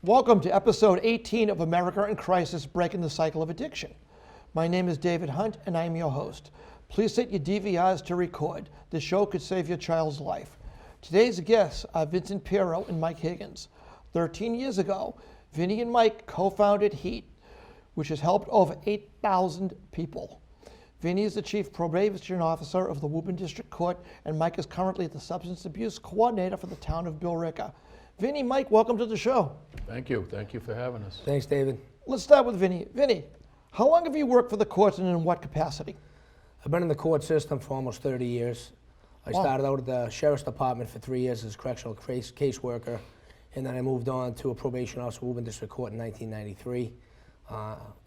Welcome to episode 18 of America in Crisis, Breaking the Cycle of Addiction. My name is David Hunt, and I am your host. Please set your DVRs to record. This show could save your child's life. Today's guests are Vincent Piro and Mike Higgins. 13 years ago, Vinny and Mike co-founded HEAT, which has helped over 8,000 people. Vinny is the Chief Probation Officer of the Woburn District Court, and Mike is currently the Substance Abuse Coordinator for the town of Billerica. Vinny, Mike, welcome to the show. Thank you. Thank you for having us. Thanks, David. Let's start with Vinny. Vinny, how long have you worked for the courts and in what capacity? I've been in the court system for almost 30 years. I started out at the Sheriff's Department for 3 years as a correctional caseworker, and then I moved on to a probation officer at Woburn District Court in 1993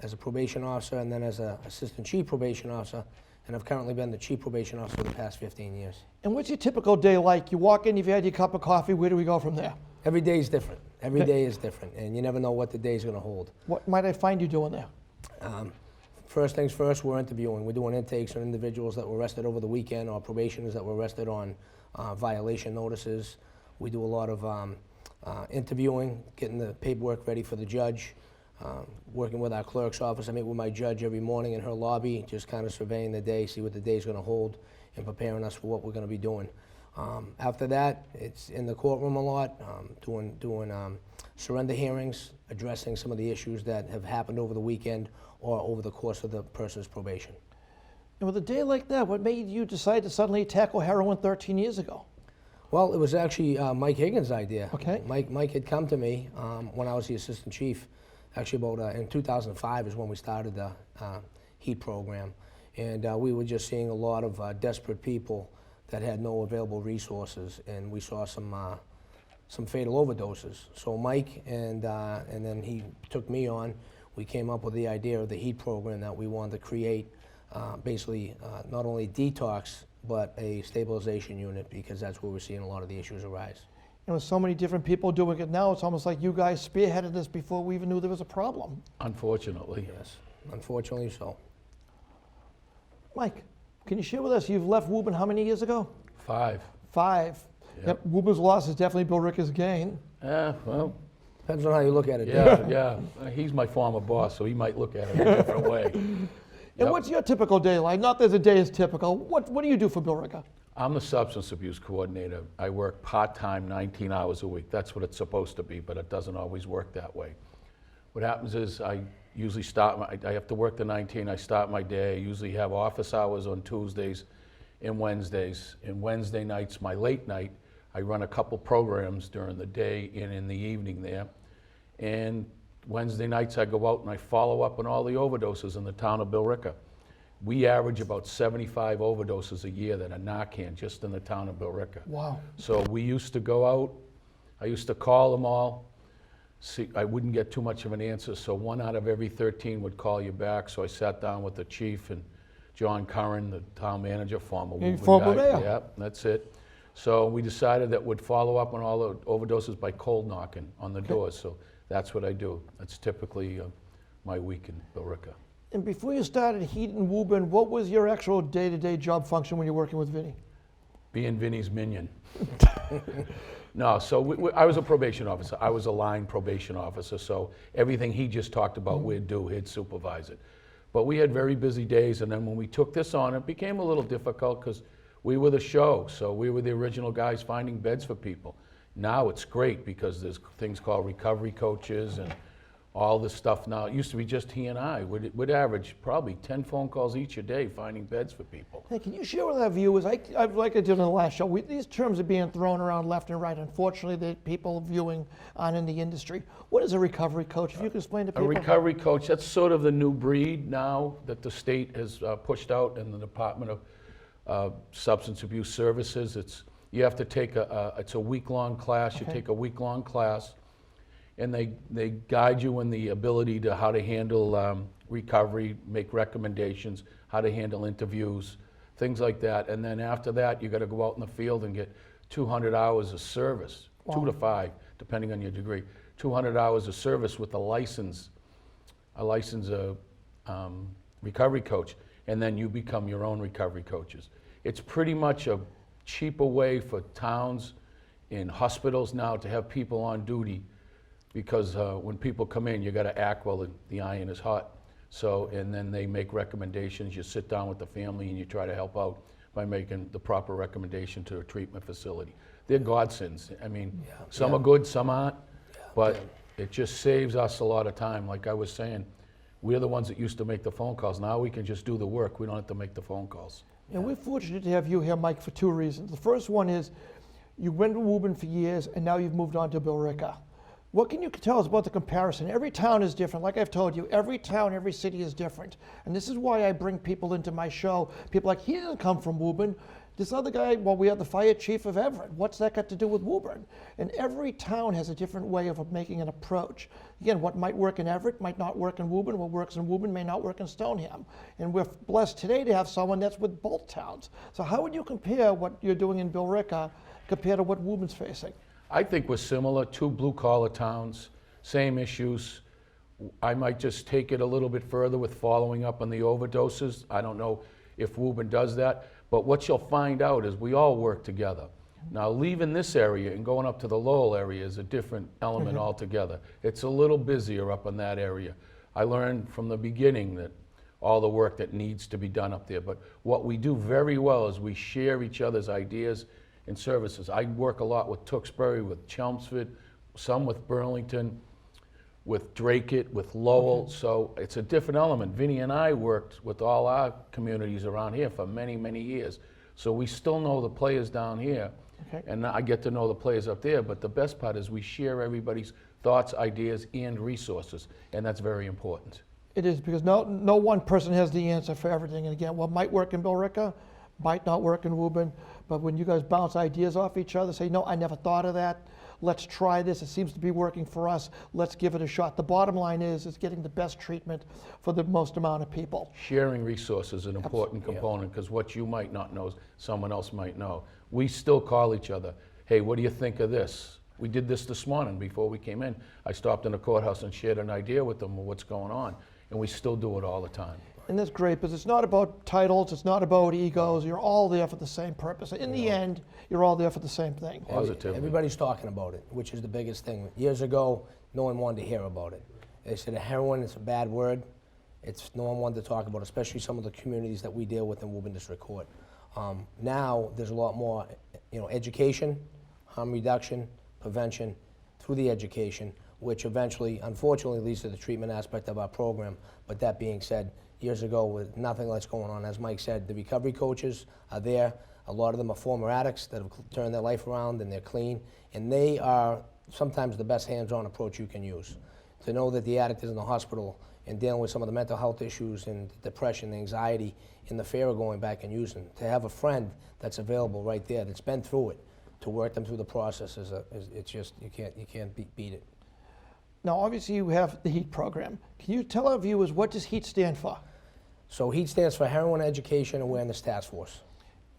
as a probation officer, and then as an assistant chief probation officer, and I've currently been the chief probation officer for the past 15 years. And what's your typical day like? You walk in, you've had your cup of coffee, where do we go from there? Every day is different. Every day is different, and you never know what the day is going to hold. What might I find you doing there? First things first, we're interviewing. We're doing intakes on individuals that were arrested over the weekend or probationers that were arrested on violation notices. We do a lot of interviewing, getting the paperwork ready for the judge, working with our clerk's office. I meet with my judge every morning in her lobby, just kind of surveying the day, see what the day is going to hold, and preparing us for what we're going to be doing. After that, it's in the courtroom a lot, doing surrender hearings, addressing some of the issues that have happened over the weekend or over the course of the person's probation. And with a day like that, what made you decide to suddenly tackle heroin 13 years ago? Well, it was actually Mike Higgins' idea. Okay. Mike had come to me when I was the assistant chief. Actually, about in 2005 is when we started the HEAT program, and we were just seeing a lot of desperate people that had no available resources, and we saw some fatal overdoses. So Mike and then he took me on. We came up with the idea of the HEAT program that we wanted to create, basically not only detox but a stabilization unit, because that's where we're seeing a lot of the issues arise. And with so many different people doing it now, it's almost like you guys spearheaded this before we even knew there was a problem. Unfortunately. Yes, unfortunately so. Mike, can you share with us, you've left Woburn how many years ago? 5. 5. Yep. Wooburn's loss is definitely Billerica's gain. Well, Depends on how you look at it. yeah. He's my former boss, so he might look at it a different way. And what's your typical day like? Not that the day is typical. What do you do for Billerica? I'm the substance abuse coordinator. I work part-time, 19 hours a week. That's what it's supposed to be, but it doesn't always work that way. What happens is I usually I have to work the 19, I start my day. I usually have office hours on Tuesdays and Wednesdays. And Wednesday nights, my late night, I run a couple programs during the day and in the evening there. And Wednesday nights I go out and I follow up on all the overdoses in the town of Billerica. We average about 75 overdoses a year that are Narcan just in the town of Billerica. Wow. So we used to go out, I used to call them all. See, I wouldn't get too much of an answer, so 1 out of every 13 would call you back. So I sat down with the chief and John Curran, the town manager, former mayor. Yeah, that's it. So we decided that we'd follow up on all the overdoses by cold knocking on the doors. So that's what I do. That's typically my week in Billerica. And before you started HEAT in Woburn, what was your actual day-to-day job function when you're working with Vinny? Being Vinny's minion. No, so I was a probation officer. I was a line probation officer, so everything he just talked about, we'd do, he'd supervise it. But we had very busy days, and then when we took this on, it became a little difficult because we were the show, so we were the original guys finding beds for people. Now it's great because there's things called recovery coaches and all this stuff now. It used to be just he and I. We'd average probably 10 phone calls each a day finding beds for people. Hey, can you share with our viewers, like I did in the last show, these terms are being thrown around left and right. Unfortunately, the people viewing aren't in the industry. What is a recovery coach? If you could explain to people. A recovery coach, that's sort of the new breed now that the state has pushed out in the Department of Substance Abuse Services. You have to take it's a week-long class. You take a week-long class, and they guide you in the ability to how to handle recovery, make recommendations, how to handle interviews, things like that. And then after that, you got to go out in the field and get 200 hours of service, 2 to 5, depending on your degree. 200 hours of service with a licensed recovery coach, and then you become your own recovery coaches. It's pretty much a cheaper way for towns and hospitals now to have people on duty because when people come in, you got to act while the iron is hot. So, and then they make recommendations. You sit down with the family and you try to help out by making the proper recommendation to a treatment facility. They're godsends. I mean, some are good, some aren't, but it just saves us a lot of time. Like I was saying, we're the ones that used to make the phone calls. Now we can just do the work. We don't have to make the phone calls. And we're fortunate to have you here, Mike, for two reasons. The first one is you've been to Woburn for years, and now you've moved on to Billerica. What can you tell us about the comparison? Every town is different. Like I've told you, every town, every city is different. And this is why I bring people into my show. People like, he didn't come from Woburn. This other guy, well, we have the fire chief of Everett. What's that got to do with Woburn? And every town has a different way of making an approach. Again, what might work in Everett might not work in Woburn. What works in Woburn may not work in Stoneham. And we're blessed today to have someone that's with both towns. So how would you compare what you're doing in Billerica compared to what Woburn's facing? I think we're similar, two blue-collar towns, same issues. I might just take it a little bit further with following up on the overdoses. I don't know if Woburn does that, but what you'll find out is we all work together. Now, leaving this area and going up to the Lowell area is a different element altogether. It's a little busier up in that area. I learned from the beginning that all the work that needs to be done up there, but what we do very well is we share each other's ideas and services. I work a lot with Tewksbury, with Chelmsford, some with Burlington, with Dracut, with Lowell, so it's a different element. Vinny and I worked with all our communities around here for many, many years. So we still know the players down here, and I get to know the players up there, but the best part is we share everybody's thoughts, ideas, and resources, and that's very important. It is, because no one person has the answer for everything. And again, what might work in Billerica might not work in Woburn, but when you guys bounce ideas off each other, say, no, I never thought of that. Let's try this. It seems to be working for us. Let's give it a shot. The bottom line is getting the best treatment for the most amount of people. Sharing resources is an important component, because what you might not know, someone else might know. We still call each other. Hey, what do you think of this? We did this morning before we came in. I stopped in the courthouse and shared an idea with them of what's going on, and we still do it all the time. And that's great, because it's not about titles, it's not about egos. You're all there for the same purpose. In the end, you're all there for the same thing. Positively. Everybody's talking about it, which is the biggest thing. Years ago, no one wanted to hear about it. They said heroin is a bad word. No one wanted to talk about it, especially some of the communities that we deal with in Woburn District Court. Now, there's a lot more, education, harm reduction, prevention, through the education, which eventually, unfortunately, leads to the treatment aspect of our program. But that being said, years ago, with nothing that's going on, as Mike said, the recovery coaches are there. A lot of them are former addicts that have turned their life around, and they're clean. And they are sometimes the best hands-on approach you can use. To know that the addict is in the hospital and dealing with some of the mental health issues and depression, anxiety, and the fear of going back and using. To have a friend that's available right there, that's been through it, to work them through the process it's just, you can't beat it. Now, obviously, you have the HEAT program. Can you tell our viewers, what does HEAT stand for? So HEAT stands for Heroin Education Awareness Task Force.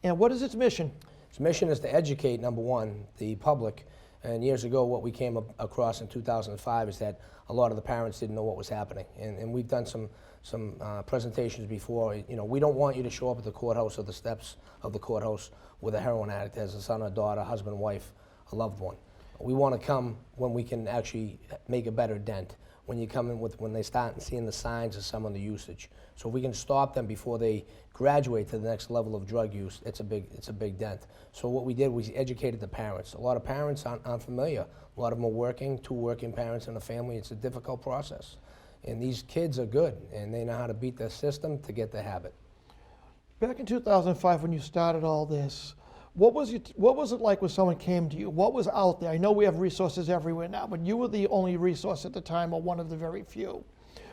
And what is its mission? Its mission is to educate, number one, the public. And years ago, what we came across in 2005 is that a lot of the parents didn't know what was happening. And we've done some presentations before. We don't want you to show up at the courthouse or the steps of the courthouse with a heroin addict as a son or daughter, husband, wife, a loved one. We want to come when we can actually make a better dent. When you come in when they start seeing the signs of some of the usage. So if we can stop them before they graduate to the next level of drug use, it's a big dent. So what we did was educated the parents. A lot of parents aren't familiar. A lot of them are working, two working parents in a family. It's a difficult process. And these kids are good, and they know how to beat the system to get the habit. Back in 2005, when you started all this, what was it like when someone came to you? What was out there? I know we have resources everywhere now, but you were the only resource at the time, or one of the very few.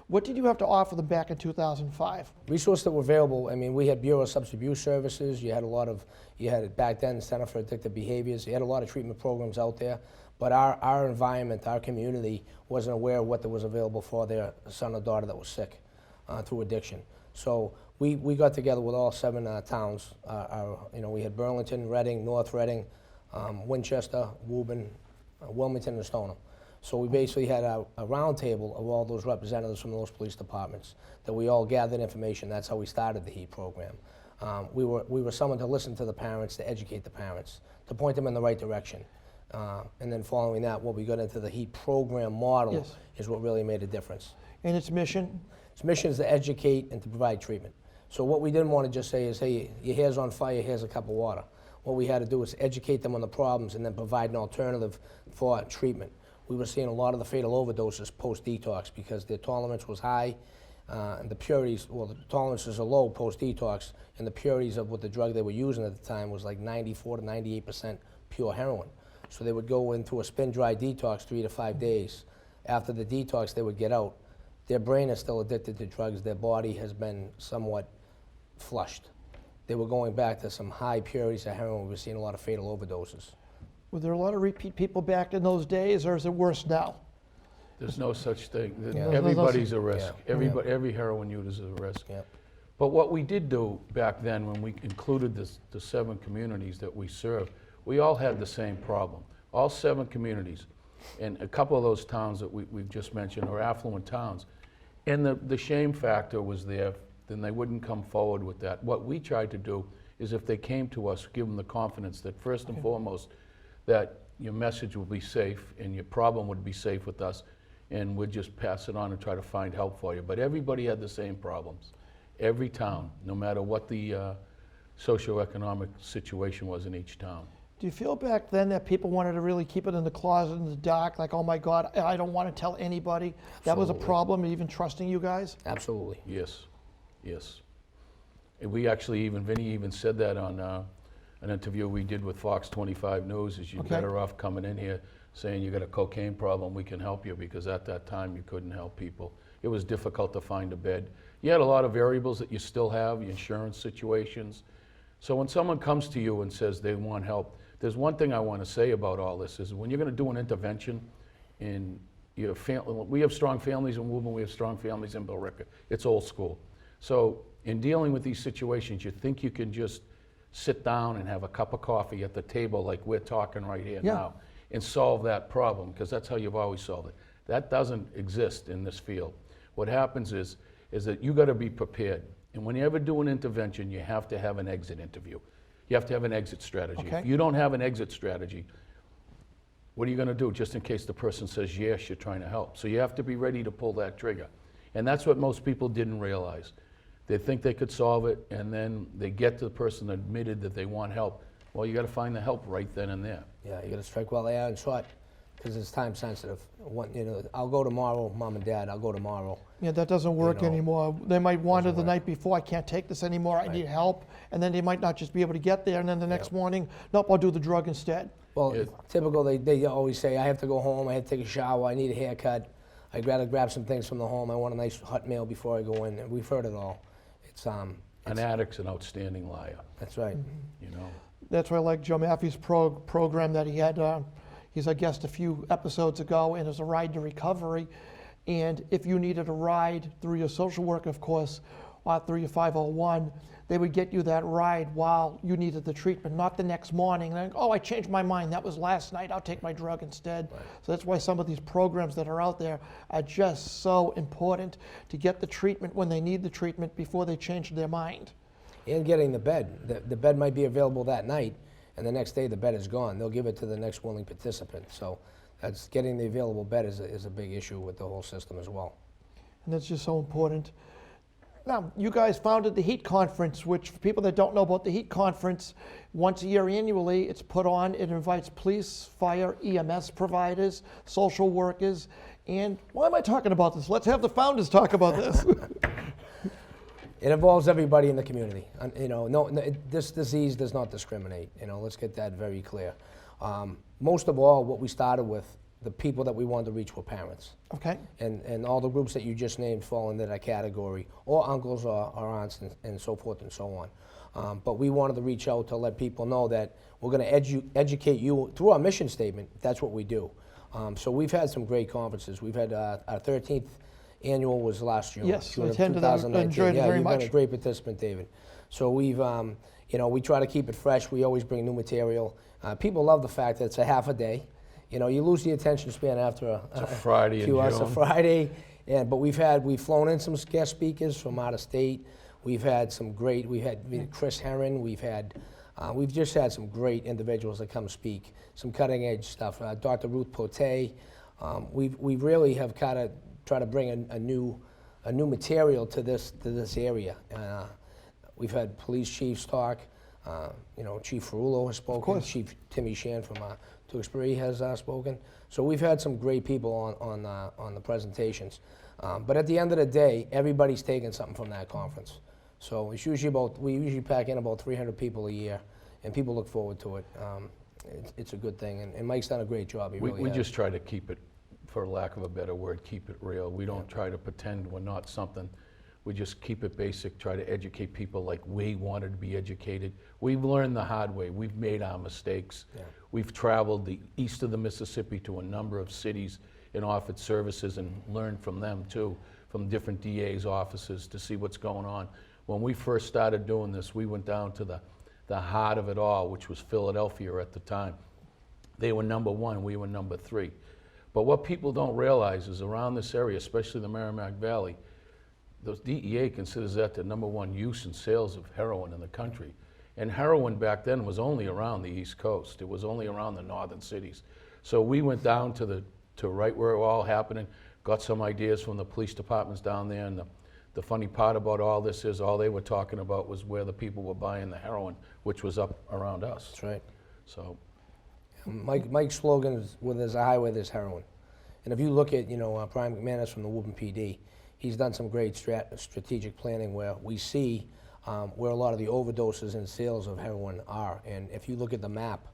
What did you have to offer them back in 2005? Resources that were available, we had Bureau of Substance Abuse Services. You had back then, the Center for Addictive Behaviors. You had a lot of treatment programs out there, but our environment, our community wasn't aware of what was available for their son or daughter that was sick through addiction. So we got together with all 7 towns. We had Burlington, Reading, North Reading, Winchester, Woburn, Wilmington, and Stoneham. So we basically had a round table of all those representatives from those police departments that we all gathered information. That's how we started the HEAT program. We were someone to listen to the parents, to educate the parents, to point them in the right direction. And then following that, what we got into the HEAT program model Yes. is what really made a difference. And its mission? Its mission is to educate and to provide treatment. So what we didn't want to just say is, hey, your hair's on fire, here's a cup of water. What we had to do is educate them on the problems and then provide an alternative for treatment. We were seeing a lot of the fatal overdoses post-detox because their tolerance was high, and the purities, well, the tolerances are low post-detox, and the purities of what the drug they were using at the time was like 94 to 98% pure heroin. So they would go into a spin-dry detox 3 to 5 days. After the detox, they would get out. Their brain is still addicted to drugs. Their body has been somewhat flushed. They were going back to some high purities of heroin. We were seeing a lot of fatal overdoses. Were there a lot of repeat people back in those days, or is it worse now? There's no such thing. Yeah. Everybody's a risk. Yeah. Everybody, every heroin user is a risk. Yep. But what we did do back then, when we included the 7 communities that we serve, we all had the same problem. All 7 communities, and a couple of those towns that we've just mentioned are affluent towns. And the shame factor was there, then they wouldn't come forward with that. What we tried to do is if they came to us, give them the confidence that first and foremost, that your message will be safe and your problem would be safe with us, and we'd just pass it on and try to find help for you. But everybody had the same problems. Every town, no matter what the socioeconomic situation was in each town. Do you feel back then that people wanted to really keep it in the closet in the dark, like, oh my God, I don't want to tell anybody? That was a Absolutely. problem, even trusting you guys? Absolutely. Yes, yes. And we actually Vinny even said that on an interview we did with Fox 25 News, is you're Okay. better off coming in here saying you got a cocaine problem, we can help you, because at that time you couldn't help people. It was difficult to find a bed. You had a lot of variables that you still have, your insurance situations. So when someone comes to you and says they want help, there's one thing I want to say about all this is when you're going to do an intervention in your family, we have strong families in Woburn, we have strong families in Billerica. It's old school. So in dealing with these situations, you think you can just sit down and have a cup of coffee at the table like we're talking right here Yeah. now and solve that problem, because that's how you've always solved it. That doesn't exist in this field. What happens is that you got to be prepared. And when you ever do an intervention, you have to have an exit interview. You have to have an exit strategy. Okay. If you don't have an exit strategy, what are you going to do just in case the person says yes, you're trying to help? So you have to be ready to pull that trigger. And that's what most people didn't realize. They think they could solve it, and then they get to the person that admitted that they want help. Well, you got to find the help right then and there. Yeah, you got to strike while they are in short, because it's time sensitive. I'll go tomorrow, Mom and Dad. I'll go tomorrow. Yeah, that doesn't work know, anymore. They might wander the work. night before, I can't take this anymore, I need help, and then they might not just be able to get there, and then the next morning, nope, I'll do the drug instead. Well, Yeah. typical. They always say, I have to go home. I have to take a shower. I need a haircut. I'd rather grab some things from the home. I want a nice hot meal before I go in. And we've heard it all. An addict's an outstanding liar, That's right. you know. That's why I like Joe Maffey's program that he had. He's a guest a few episodes ago, and it's a ride to recovery. And if you needed a ride through your social work, of course, or through your 501, they would get you that ride while you needed the treatment, not the next morning. Like, oh, I changed my mind. That was last night. I'll take my drug instead. Right. So that's why some of these programs that are out there are just so important to get the treatment when they need the treatment before they change their mind. And getting the bed. The bed might be available that night, and the next day the bed is gone. They'll give it to the next willing participant. So that's getting the available bed is a big issue with the whole system as well. And that's just so important. Now, you guys founded the HEAT Conference, which for people that don't know about the HEAT Conference, once a year annually, it's put on. It invites police, fire, EMS providers, social workers, and why am I talking about this? Let's have the founders talk about this. It involves everybody in the community. This disease does not discriminate. Let's get that very clear. Most of all, what we started with, the people that we wanted to reach were parents. Okay. And all the groups that you just named fall into that category, or uncles or aunts and so forth and so on. But we wanted to reach out to let people know that we're going to educate you through our mission statement. That's what we do. So we've had some great conferences. We've had our 13th annual was last year. Yes, June I of attended that. 2019. Enjoyed it very you've much. been a great participant, David. So we've, we try to keep it fresh. We always bring new material. People love the fact that it's a half a day. You lose the attention span after It's a Friday in few hours. It's a June. Friday, but we've flown in some guest speakers from out of state. We've had some great. We had Chris Herron. We've had We've just had some great individuals that come speak, some cutting edge stuff. Dr. Ruth Pote, we really have kind of tried to bring a new material to this area. We've had police chiefs talk. Chief Ferrulo has spoken. Chief Timmy Shan from Tewksbury has spoken. So we've had some great people on the presentations. But at the end of the day, everybody's taking something from that conference. So it's usually we usually pack in about 300 people a year, and people look forward to it. It's a good thing, and Mike's done a great job. We just try to keep it, for lack of a better word, keep it real. We don't try to pretend we're not something. We just keep it basic, try to educate people like we wanted to be educated. We've learned the hard way. We've made our mistakes. Yeah. We've traveled the east of the Mississippi to a number of cities and offered services and learned from them too, from different DA's offices to see what's going on. When we first started doing this, we went down to the heart of it all, which was Philadelphia at the time. They were number one, we were number three. But what people don't realize is around this area, especially the Merrimack Valley, the DEA considers that the number one use and sales of heroin in the country. And heroin back then was only around the East Coast. It was only around the northern cities. So we went down to right where it was all happening, got some ideas from the police departments down there, and the funny part about all this is all they were talking about was where the people were buying the heroin, which was up around us. That's right. So, Mike's slogan is, where there's a highway, there's heroin. And if you look at, Brian McManus from the Woburn PD, he's done some great strategic planning where we see where a lot of the overdoses and sales of heroin are. And if you look at the map,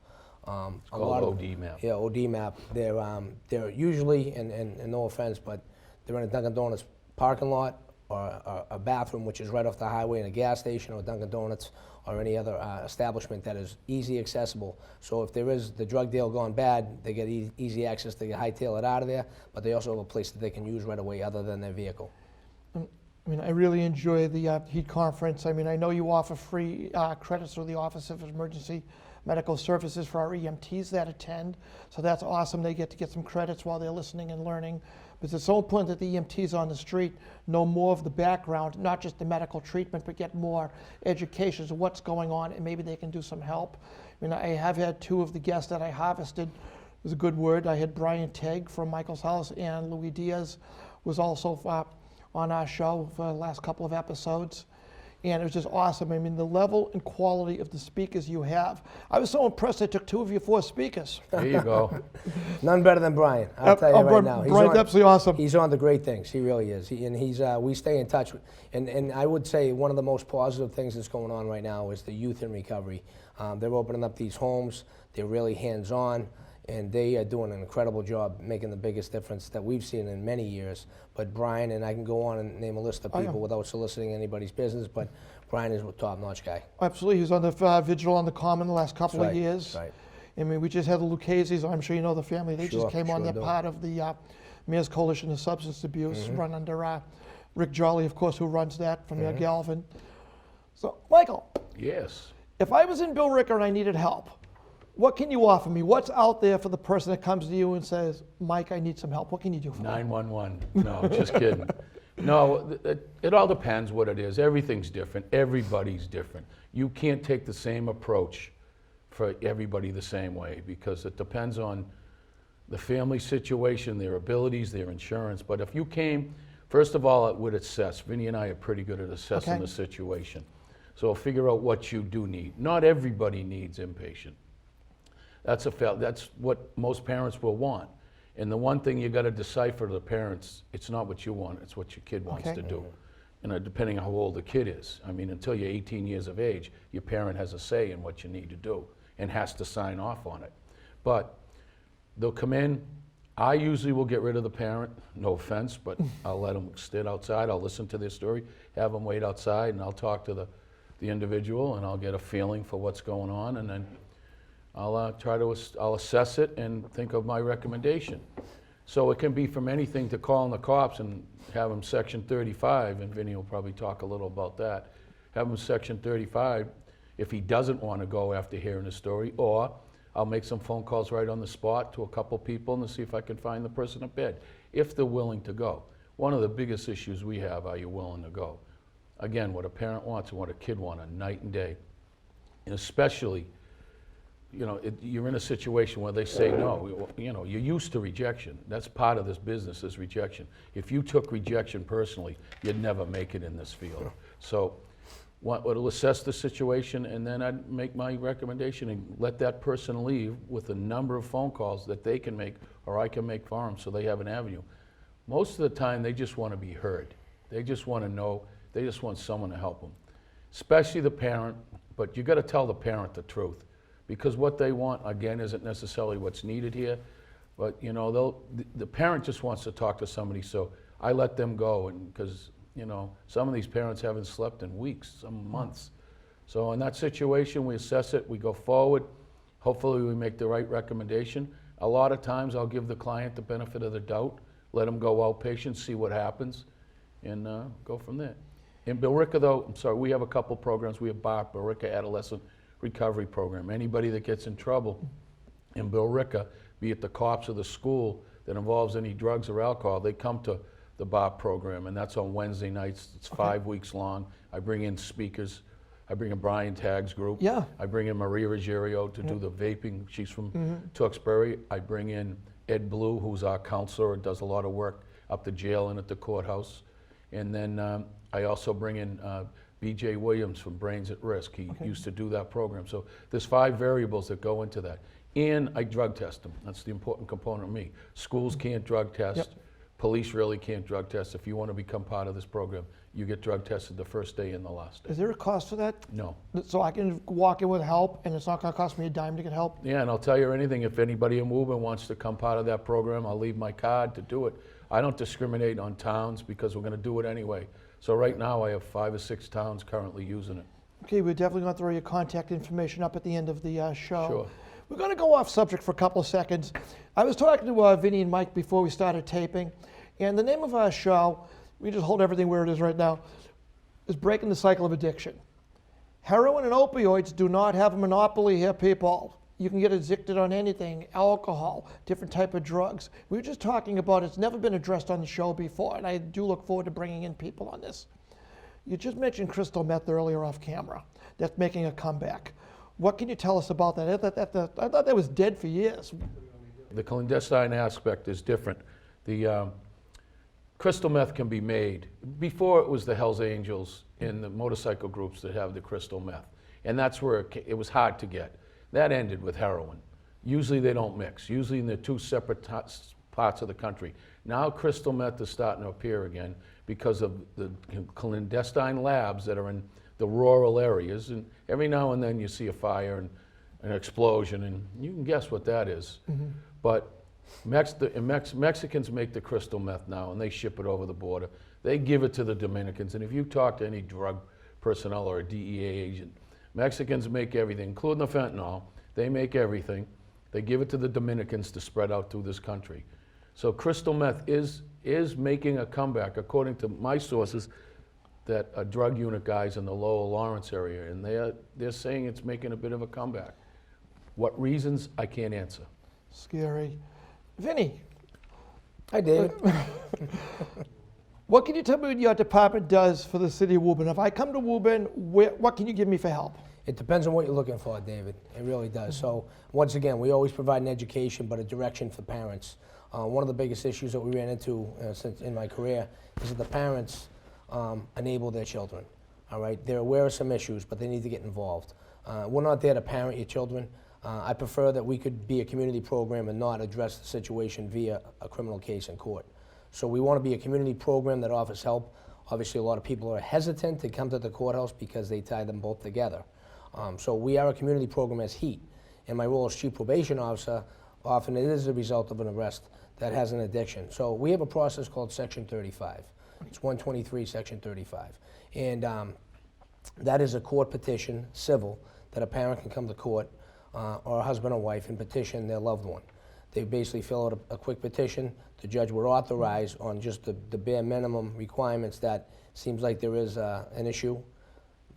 it's called OD map. Yeah, OD map. They're usually, and no offense, but they're in a Dunkin' Donuts parking lot or a bathroom which is right off the highway in a gas station or Dunkin' Donuts or any other establishment that is easy accessible. So if there is the drug deal gone bad, they get easy access to hightail it out of there, but they also have a place that they can use right away other than their vehicle. I really enjoy the HEAT conference. I know you offer free credits through the Office of Emergency Medical Services for our EMTs that attend. So that's awesome. They get to get some credits while they're listening and learning. But it's so important that the EMTs on the street know more of the background, not just the medical treatment, but get more education of what's going on, and maybe they can do some help. I have had two of the guests that I harvested. It was a good word. I had Brian Tegg from Michael's House, and Louis Diaz was also on our show for the last couple of episodes. And it was just awesome. The level and quality of the speakers you have. I was so impressed I took two of your four speakers. There you go. None better than Brian, I'll tell you right now. Brian's absolutely awesome. He's on the great things, he really is. We stay in touch. And I would say one of the most positive things that's going on right now is the youth in recovery. They're opening up these homes, they're really hands-on, and they are doing an incredible job making the biggest difference that we've seen in many years. But Brian, and I can go on and name a list of people without soliciting anybody's business, but Brian is a top-notch guy. Absolutely. He was on the Vigil on the Common the last couple of years. Right. We just had the Lucchese's. I'm sure you know the family. They just came on. They're part of the Mayor's Coalition of Substance Abuse, run under Rick Jolly, of course, who runs that from Galvin. So, Michael. Yes. If I was in Bill Ricker and I needed help, what can you offer me? What's out there for the person that comes to you and says, Mike, I need some help? What can you do for me? 911. No, just kidding. No, it all depends what it is. Everything's different. Everybody's different. You can't take the same approach for everybody the same way because it depends on the family situation, their abilities, their insurance. But if you came, first of all, it would assess. Vinny and I are pretty good at assessing the situation. So figure out what you do need. Not everybody needs inpatient. That's what most parents will want. And the one thing you got to decipher to the parents, it's not what you want, it's what your kid wants to do. And depending on how old the kid is. Until you're 18 years of age, your parent has a say in what you need to do and has to sign off on it. But they'll come in. I usually will get rid of the parent, no offense, but I'll let them sit outside. I'll listen to their story, have them wait outside, and I'll talk to the individual, and I'll get a feeling for what's going on, and then I'll I'll assess it and think of my recommendation. So it can be from anything to calling the cops and have them Section 35, and Vinny will probably talk a little about that. Have him Section 35 if he doesn't want to go after hearing the story, or I'll make some phone calls right on the spot to a couple people and see if I can find the person a bed, if they're willing to go. One of the biggest issues we have, are you willing to go? Again, what a parent wants and what a kid wants, night and day. And especially, you're in a situation where they say no. You're used to rejection. That's part of this business is rejection. If you took rejection personally, you'd never make it in this field. So we'll assess the situation, and then I'd make my recommendation and let that person leave with a number of phone calls that they can make or I can make for them so they have an avenue. Most of the time, they just want to be heard. They just want to know, they just want someone to help them, especially the parent, but you got to tell the parent the truth because what they want, again, isn't necessarily what's needed here, but the parent just wants to talk to somebody, so I let them go, and because some of these parents haven't slept in weeks, some months. So in that situation, we assess it, we go forward. Hopefully we make the right recommendation. A lot of times I'll give the client the benefit of the doubt, let them go outpatient, see what happens, and go from there. In Billerica though, I'm sorry, we have a couple programs. We have BARP, Billerica Adolescent Recovery Program. Anybody that gets in trouble in Billerica, be it the cops or the school that involves any drugs or alcohol, they come to the BARP program, and that's on Wednesday nights. It's 5 weeks long. I bring in speakers. I bring in Brian Tagg's group. Yeah. I bring in Maria Ruggiero to do the vaping. She's from Tewksbury. I bring in Ed Blue, who's our counselor, does a lot of work up the jail and at the courthouse. And then I also bring in B.J. Williams from Brains at Risk. He used to do that program. So there's 5 variables that go into that. And I drug test them. That's the important component of me. Schools can't drug test. Yep. Police really can't drug test. If you want to become part of this program, you get drug tested the first day and the last day. Is there a cost for that? No. So I can walk in with help, and it's not going to cost me a dime to get help? Yeah, and I'll tell you anything, if anybody in Woburn wants to come part of that program, I'll leave my card to do it. I don't discriminate on towns because we're going to do it anyway. So right now I have 5 or 6 towns currently using it. Okay, we're definitely going to throw your contact information up at the end of the show. Sure. We're going to go off subject for a couple of seconds. I was talking to Vinny and Mike before we started taping, and the name of our show, we just hold everything where it is right now, is Breaking the Cycle of Addiction. Heroin and opioids do not have a monopoly here, people. You can get addicted on anything, alcohol, different type of drugs. We were just talking about it's never been addressed on the show before, and I do look forward to bringing in people on this. You just mentioned crystal meth earlier off camera. That's making a comeback. What can you tell us about that? I thought that was dead for years. The clandestine aspect is different. The crystal meth can be made. Before it was the Hells Angels and the motorcycle groups that have the crystal meth. And that's where it was hard to get. That ended with heroin. Usually they don't mix. Usually they're 2 separate parts of the country. Now crystal meth is starting to appear again because of the clandestine labs that are in the rural areas. And every now and then you see a fire and an explosion, and you can guess what that is. But Mexicans make the crystal meth now, and they ship it over the border. They give it to the Dominicans, and if you talk to any drug personnel or a DEA agent, Mexicans make everything, including the fentanyl. They make everything. They give it to the Dominicans to spread out through this country. So crystal meth is making a comeback, according to my sources, that are drug unit guys in the Lower Lawrence area, and they're saying it's making a bit of a comeback. What reasons, I can't answer. Scary. Vinny, Hi, David. what can you tell me what your department does for the city of Woburn? If I come to Woburn, what can you give me for help? It depends on what you're looking for, David. It really does. So once again, we always provide an education, but a direction for parents. One of the biggest issues that we ran into since in my career is that the parents enable their children. All right, they're aware of some issues, but they need to get involved. We're not there to parent your children. I prefer that we could be a community program and not address the situation via a criminal case in court. So we want to be a community program that offers help. Obviously, a lot of people are hesitant to come to the courthouse because they tie them both together. So we are a community program as HEAT. In my role as chief probation officer, often it is a result of an arrest that has an addiction. So we have a process called Section 35. It's 123, Section 35. And that is a court petition, civil, that a parent can come to court or a husband or wife and petition their loved one. They basically fill out a quick petition. The judge would authorize on just the bare minimum requirements that seems like there is an issue.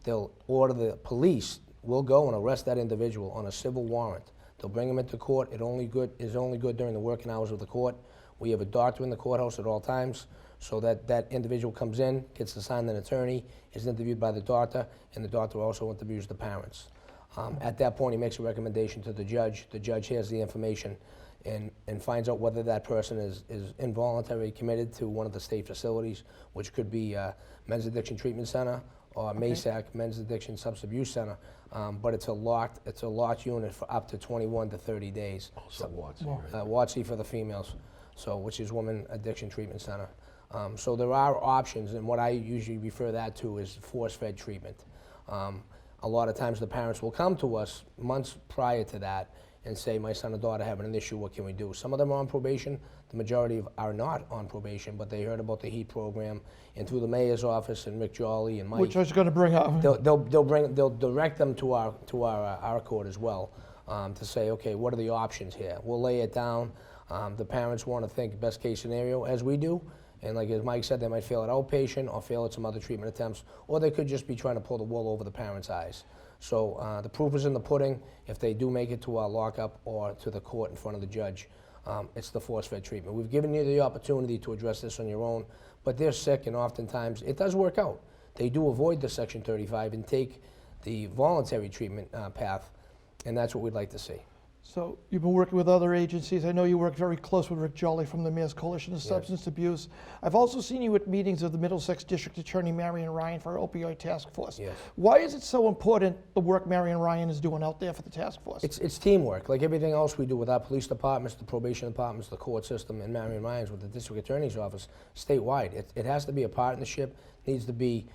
They'll order the police will go and arrest that individual on a civil warrant. They'll bring him into court. It is only good during the working hours of the court. We have a doctor in the courthouse at all times, so that individual comes in, gets assigned an attorney, is interviewed by the doctor, and the doctor also interviews the parents. At that point, he makes a recommendation to the judge. The judge hears the information and finds out whether that person is involuntarily committed to one of the state facilities, which could be Men's Addiction Treatment Center or MASAC, Men's Addiction Substance Abuse Center. But it's a locked unit for up to 21 to 30 days. Also Watson, right? WATC for the females, so which is Women Addiction Treatment Center. So there are options, and what I usually refer that to is force-fed treatment. A lot of times the parents will come to us months prior to that and say, my son or daughter having an issue, what can we do? Some of them are on probation, the majority are not on probation, but they heard about the HEAT program, and through the mayor's office and Rick Jolly and Mike, Which I was going to bring up. they'll direct them to our court as well, to say, okay, what are the options here? We'll lay it down. The parents want to think best case scenario, as we do, and like as Mike said, they might fail at outpatient or fail at some other treatment attempts, or they could just be trying to pull the wool over the parents' eyes. So the proof is in the pudding. If they do make it to our lockup or to the court in front of the judge, it's the force-fed treatment. We've given you the opportunity to address this on your own, but they're sick, and oftentimes it does work out. They do avoid the Section 35 and take the voluntary treatment path, and that's what we'd like to see. So you've been working with other agencies. I know you work very close with Rick Jolly from the Mayor's Coalition of Substance Abuse. I've also seen you at meetings of the Middlesex District Attorney Marion Ryan for our opioid task force. Yes. Why is it so important, the work Marion Ryan is doing out there for the task force? It's teamwork, like everything else we do with our police departments, the probation departments, the court system, and Marion Ryan's with the district attorney's office statewide. It has to be a partnership, needs to be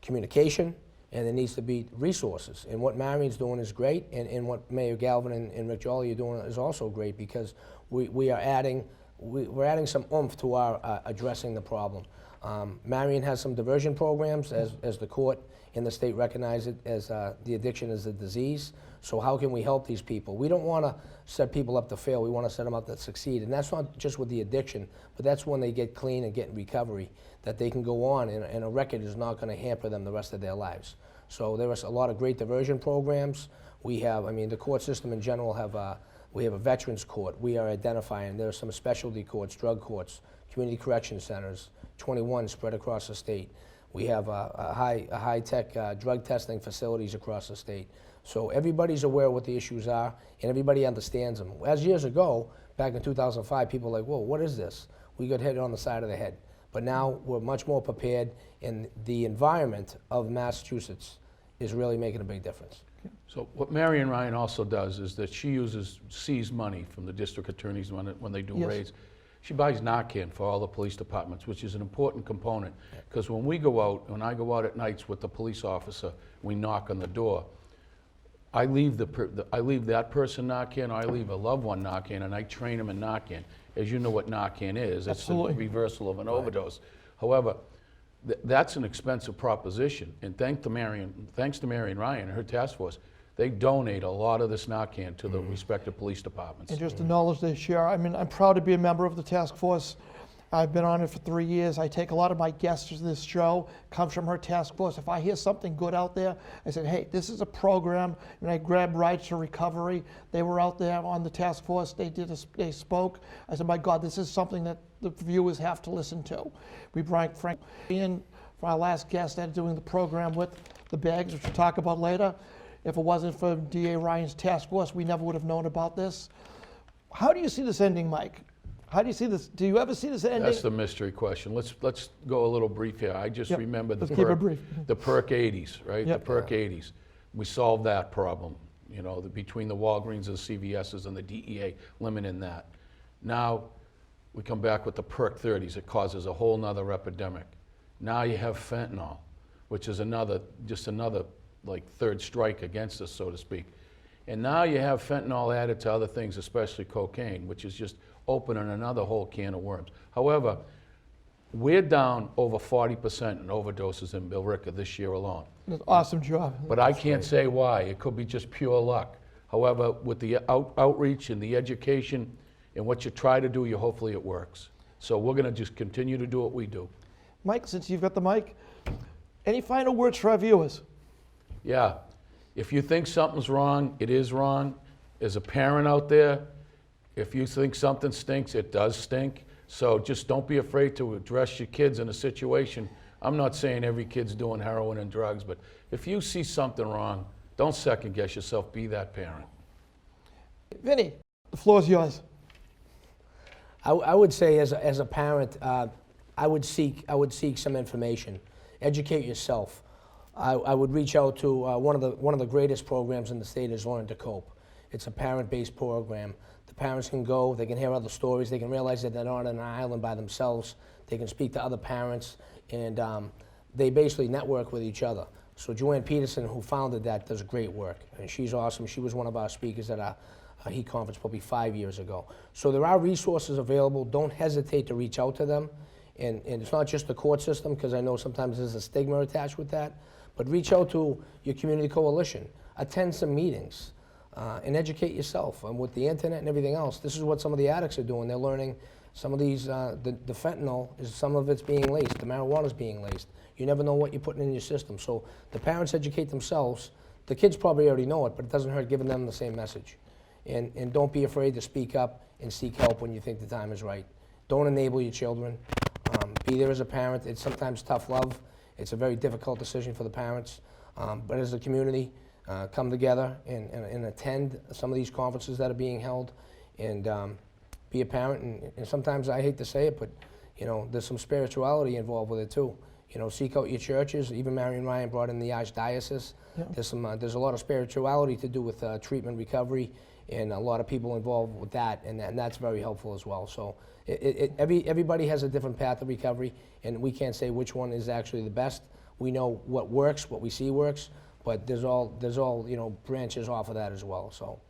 communication, and there needs to be resources. And what Marion's doing is great, and what Mayor Galvin and Rick Jolly are doing is also great, because we're adding some oomph to our addressing the problem. Marion has some diversion programs, as the court and the state recognize it as the addiction is a disease. So how can we help these people? We don't want to set people up to fail. We want to set them up to succeed. And that's not just with the addiction, but that's when they get clean and get in recovery, that they can go on, and a record is not going to hamper them the rest of their lives. So there is a lot of great diversion programs. We have, the court system in general we have a veterans court. We are identifying, there are some specialty courts, drug courts, community correction centers, 21 spread across the state. We have a high-tech drug testing facilities across the state. So everybody's aware of what the issues are, and everybody understands them. As years ago, back in 2005, people were like, whoa, what is this? We got hit on the side of the head. But now we're much more prepared, and the environment of Massachusetts is really making a big difference. So what Marion Ryan also does is that she uses seized money from the district attorneys when they do raids. She buys Narcan for all the police departments, which is an important component, because when I go out at nights with the police officer, we knock on the door. I leave that person Narcan, or I leave a loved one Narcan, and I train them in Narcan. As you know what Narcan is, it's the reversal of an overdose. However, that's an expensive proposition, and thanks to Marion Ryan and her task force, they donate a lot of this Narcan to the respective police departments. And just the knowledge they share. I'm proud to be a member of the task force. I've been on it for 3 years. I take a lot of my guests to this show, comes from her task force. If I hear something good out there, I said, hey, this is a program, and I grab Rides to Recovery. They were out there on the task force. They spoke. I said, my God, this is something that the viewers have to listen to. We brought Frank in for our last guest that doing the program with the bags, which we'll talk about later. If it wasn't for DA Ryan's task force, we never would have known about this. How do you see this ending, Mike? How do you see this? Do you ever see this ending? That's the mystery question. Let's go a little brief here. I just remember the Let's keep it brief. The PERC 80s, right? Yep. The PERC 80s. We solved that problem, between the Walgreens and the CVS's and the DEA limiting that. Now we come back with the PERC 30s. It causes a whole nother epidemic. Now you have fentanyl, which is another like third strike against us, so to speak. And now you have fentanyl added to other things, especially cocaine, which is just opening another whole can of worms. However, we're down over 40% in overdoses in Billerica this year alone. That's an awesome job. But I can't say why. It could be just pure luck. However, with the outreach and the education and what you try to do, hopefully it works. So we're going to just continue to do what we do. Mike, since you've got the mic, any final words for our viewers? Yeah. If you think something's wrong, it is wrong. As a parent out there, if you think something stinks, it does stink. So just don't be afraid to address your kids in a situation. I'm not saying every kid's doing heroin and drugs, but if you see something wrong, Don't second guess yourself, be that parent. Vinny, the floor is yours. I would say as a parent, I would seek some information. Educate yourself. I would reach out to one of the greatest programs in the state is Learn to Cope. It's a parent-based program. The parents can go, they can hear other stories, they can realize that they're not on an island by themselves. They can speak to other parents, and they basically network with each other. So Joanne Peterson, who founded that, does great work, and she's awesome. She was one of our speakers at our HEAT conference probably 5 years ago. So there are resources available. Don't hesitate to reach out to them. And it's not just the court system, because I know sometimes there's a stigma attached with that, but reach out to your community coalition. Attend some meetings and educate yourself. And with the internet and everything else, this is what some of the addicts are doing. They're learning some of these, the fentanyl, some of it's being laced, the marijuana's being laced. You never know what you're putting in your system. So the parents educate themselves. The kids probably already know it, but it doesn't hurt giving them the same message. And don't be afraid to speak up and seek help when you think the time is right. Don't enable your children. Be there as a parent. It's sometimes tough love. It's a very difficult decision for the parents. But as a community, come together and attend some of these conferences that are being held, and be a parent. And sometimes, I hate to say it, but there's some spirituality involved with it too. Seek out your churches. Even Marion Ryan brought in the Archdiocese. Yep. There's a lot of spirituality to do with treatment recovery, and a lot of people involved with that, and that's very helpful as well. So everybody has a different path of recovery, and we can't say which one is actually the best. We know what works, what we see works, but there's all branches off of that as well. So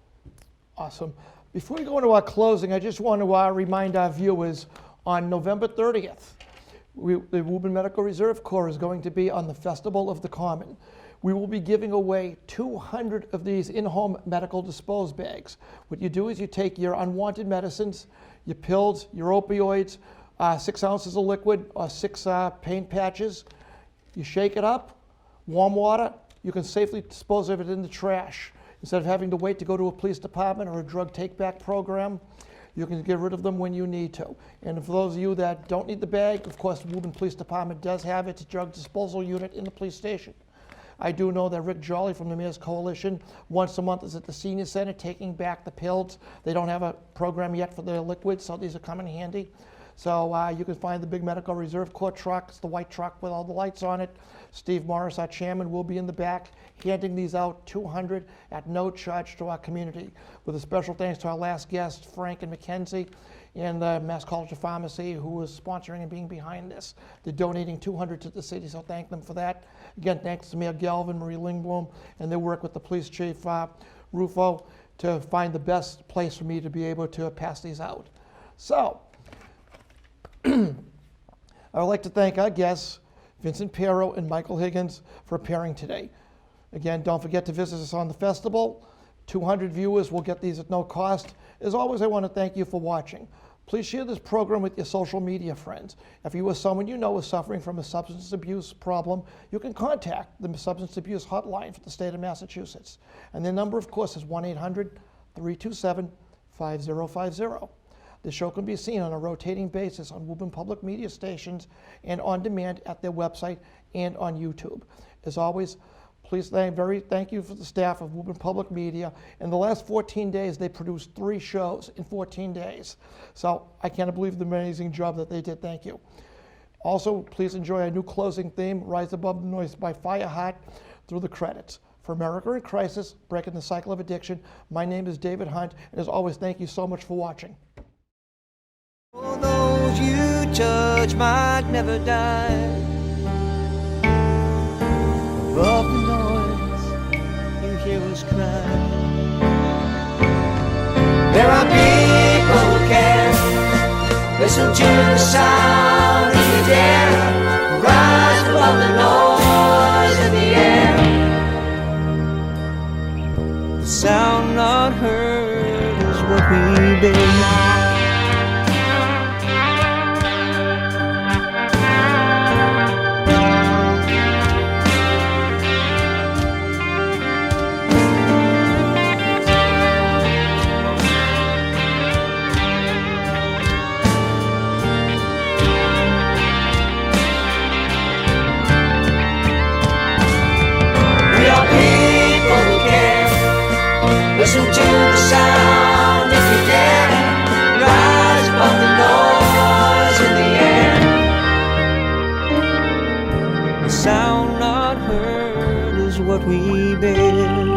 Awesome. Before we go into our closing, I just want to remind our viewers, on November 30th, the Woburn Medical Reserve Corps is going to be on the Festival of the Common. We will be giving away 200 of these in-home medical dispose bags. What you do is you take your unwanted medicines, your pills, your opioids, 6 ounces of liquid or 6 pain patches. You shake it up, warm water, you can safely dispose of it in the trash. Instead of having to wait to go to a police department or a drug take-back program, you can get rid of them when you need to. And for those of you that don't need the bag, of course, the Woburn Police Department does have its drug disposal unit in the police station. I do know that Rick Jolly from the Mayor's Coalition once a month is at the Senior Center taking back the pills. They don't have a program yet for their liquids, so these are coming handy. So you can find the big Medical Reserve Corps truck. It's the white truck with all the lights on it. Steve Morris, our chairman, will be in the back handing these out, 200 at no charge to our community. With a special thanks to our last guest, Frank and Mackenzie, and the Mass College of Pharmacy, who is sponsoring and being behind this. They're donating 200 to the city, so thank them for that. Again, thanks to Mayor Galvin, Marie Lingblom, and their work with the police chief, Rufo, to find the best place for me to be able to pass these out. So, I would like to thank our guests, Vincent Piro and Michael Higgins, for appearing today. Again, don't forget to visit us on the festival. 200 viewers will get these at no cost. As always, I want to thank you for watching. Please share this program with your social media friends. If you or someone you know is suffering from a substance abuse problem, you can contact the Substance Abuse Hotline for the state of Massachusetts. And their number, of course, is 1-800-327-5050. The show can be seen on a rotating basis on Woburn Public Media stations and on demand at their website and on YouTube. As always, please thank you for the staff of Woburn Public Media. In the last 14 days, they produced 3 shows in 14 days. So I can't believe the amazing job that they did. Thank you. Also, please enjoy our new closing theme, Rise Above the Noise by Fireheart, through the credits. For America in Crisis, Breaking the Cycle of Addiction, my name is David Hunt, and as always, thank you so much for watching. For those you judge might never die. Above the noise, you hear us cry. There are people who can listen to the sound in the air, rise above the noise in the air. The sound not heard is what we bear. We are people who Listen to the sound if you dare. Rise above the noise in the air. The sound not heard is what we bear.